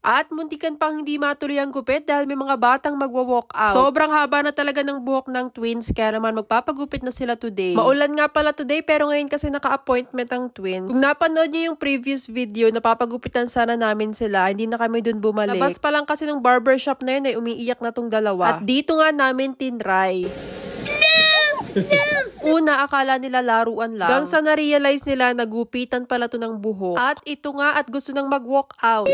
At muntikan pang hindi matuloy ang gupit dahil may mga batang magwa-walk out. Sobrang haba na talaga ng buhok ng twins kaya naman magpapagupit na sila today. Maulan nga pala today pero ngayon kasi naka-appointment ang twins. Kung napanood niyo yung previous video, napapagupitan sana namin sila. Hindi na kami dun bumalik. Labas pa lang kasi ng barbershop na yun ay umiiyak na tong dalawa. At dito nga namin tinry. Una, akala nila laruan lang. Hanggang sa na-realize nila, nagupitan pala to ng buhok. At ito nga, at gusto nang mag-walk out.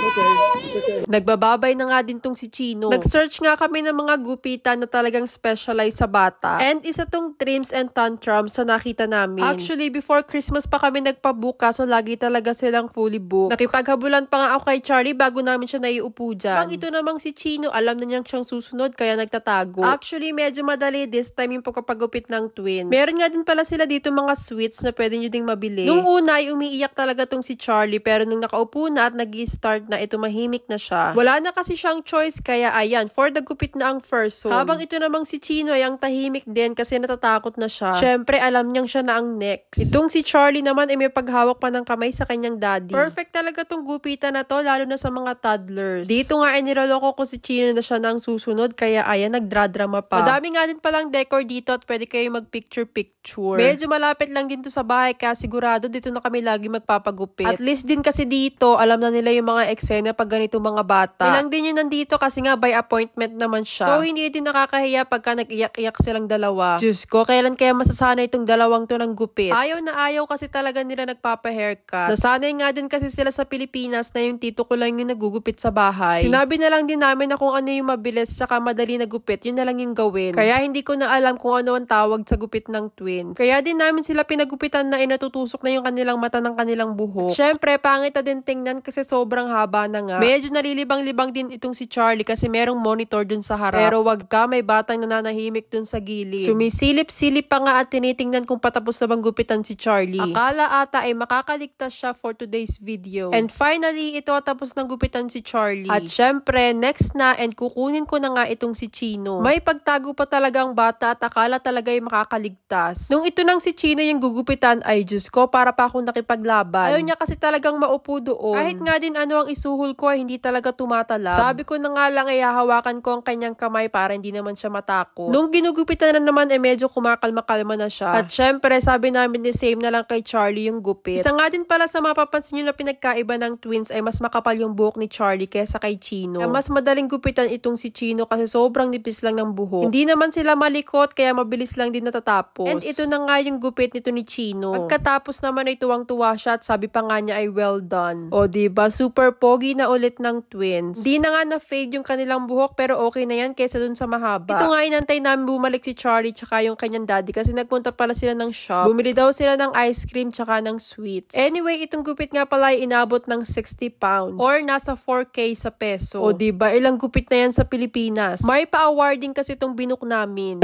Okay. Nagbababay na nga din tong si Chino. Nag-search nga kami ng mga gupitan na talagang specialized sa bata. And isa tong trims and tantrums sa nakita namin. Actually, before Christmas pa kami nagpabuka, so lagi talaga silang fully booked. Nakipaghabulan pa nga ako kay Charlie bago namin siya naiupo dyan. Ito namang si Chino, alam na niyang siyang susunod kaya nagtatago. Actually, medyo madali this time yung pagkapagupit ng twins. Meron nga din pala sila dito mga sweets na pwede nyo ding mabili. Nung una ay umiiyak talaga tong si Charlie pero nung nakaupo na at nag-i-start na ito mahimik na siya. Wala na kasi siyang choice kaya ayan, for the gupit na ang first one. Habang ito namang si Chino ay ang tahimik din kasi natatakot na siya. Syempre, alam niyang siya na ang next. Itong si Charlie naman ay may paghawak pa ng kamay sa kanyang daddy. Perfect talaga tong gupitan na to lalo na sa mga toddlers. Dito nga ay niloloko ko si Chino na siya na ang susunod kaya ayan, nagdradrama pa. Madami nga din palang decor dito at pwede kayo mag-picture-picture. Medyo malapit lang din to sa bahay kaya sigurado dito na kami lagi magpapagupit. At least din kasi dito, alam na nila yung mga eksena pag ganito mga bata. Ilang din yun nandito kasi nga by appointment naman siya. So, hindi din nakakahiya pagka nag-iyak-iyak silang dalawa. Diyos ko, kailan kaya masasanay itong dalawang to ng gupit? Ayaw na ayaw kasi talaga nila nagpapa-haircut. Nasanay nga din kasi sila sa Pilipinas na yung tito ko lang yung nagugupit sa bahay. Sinabi na lang din namin na kung ano yung mabilis saka madali na gupit, yun na lang yung gawin. Kaya hindi ko na alam kung ano ang tawag sa gupit ng twins. Kaya din namin sila pinagupitan na inatutusok na yung kanilang mata ng kanilang buhok. Syempre, pangit na din tingnan kasi sobrang haba na nga. Medyo nalilibang-libang din itong si Charlie kasi merong monitor dun sa harap. Pero wag ka, may batang nananahimik dun sa gilid. Sumisilip-silip pa nga at tinitingnan kung patapos na bang gupitan si Charlie. Akala ata ay makakaligtas siya for today's video. And finally, ito tapos ng gupitan si Charlie. At syempre, next na and kukunin ko na nga itong si Chino. May pagtago pa talaga ang bata at akala talaga ay makakaligtas. Nung ito nang si Chino yung gugupitan, ay Diyos ko, para pa akong nakipaglaban. Ayaw niya kasi talagang maupo doon. Kahit nga din ano ang isuhol ko ay hindi talaga tumatalab. Sabi ko na nga lang ay hahawakan ko ang kanyang kamay para hindi naman siya matakot. Nung ginugupitan na naman ay medyo kumakalma-kalma na siya. At syempre, sabi namin ni same na lang kay Charlie yung gupit. Isa nga din pala sa mapapansin nyo na pinagkaiba ng twins ay mas makapal yung buhok ni Charlie kaysa kay Chino. Kaya mas madaling gupitan itong si Chino kasi sobrang nipis lang ng buhok. Hindi naman sila malikot kaya mabilis lang din natatapos. And ito na nga yung gupit nito ni Chino. Pagkatapos naman ay tuwang-tuwa siya at sabi pa nga niya ay well done. O diba, super pogi na ulit ng twins. Di na nga na-fade yung kanilang buhok pero okay na yan kaysa dun sa mahaba. Ito nga inantay namin bumalik si Charlie tsaka yung kanyang daddy kasi nagpunta pala sila ng shop. Bumili daw sila ng ice cream tsaka ng sweets. Anyway, itong gupit nga pala ay inabot ng 60 pounds or nasa 4K sa peso. O diba, ilang gupit na yan sa Pilipinas. May pa-awarding kasi itong binook namin.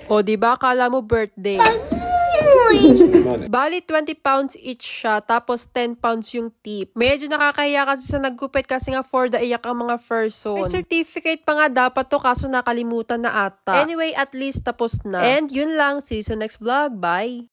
O diba, kala mo birthday. Bali, 20 pounds each siya, tapos 10 pounds yung tip. Medyo nakakahiya kasi sa naggupit kasi nga for the iyak ang mga person. May certificate pa nga dapat to kaso nakalimutan na ata. Anyway, at least tapos na. And yun lang, see you sa next vlog. Bye!